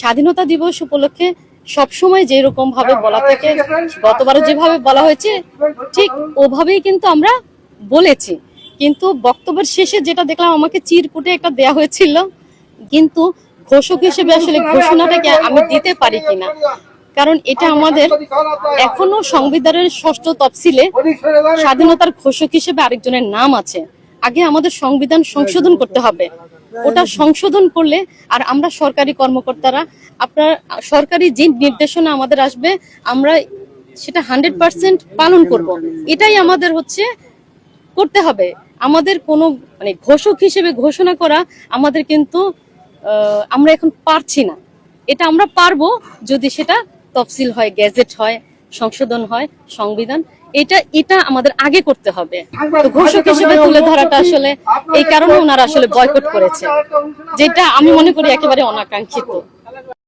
স্বাধীনতা দিবস উপলক্ষে সবসময় যেরকম ভাবে বলা থাকে, গতবারও যেভাবে বলা হয়েছে ঠিক ওভাবেই কিন্তু আমরা বলেছি। কিন্তু বক্তব্যের শেষে যেটা দেখলাম, আমাকে চিরকুটে একটা দেয়া হয়েছিল, কিন্তু ঘোষক হিসেবে আসলে ঘোষণাটাকে আমি দিতে পারি কিনা, কারণ এটা আমাদের এখনো সংবিধানের 6ষ্ঠ তফসিলে স্বাধীনতার ঘোষক হিসেবে আরেকজনের নাম আছে। আগে আমাদের সংবিধান সংশোধন করতে হবে, ওটা সংশোধন করলে আর আমরা সরকারি কর্মকর্তারা আপনার সরকারি যে নির্দেশনা আমাদের আসবে আমরা সেটা 100% পালন করব। এটাই আমাদের হচ্ছে করতে হবে। আমাদের কোনো মানে ঘোষক হিসেবে ঘোষণা করা আমাদের কিন্তু আমরা এখন পারছি না। এটা আমরা পারবো যদি সেটা তফসিল হয়, গেজেট হয়, সংশোধন হয় সংবিধান, এটা আমাদের আগে করতে হবে। তো ঘোষক হিসেবে তুলে ধরাটা আসলে এই কারণে ওনারা আসলে বয়কট করেছে, যেটা আমি মনে করি একেবারে অনাকাঙ্ক্ষিত।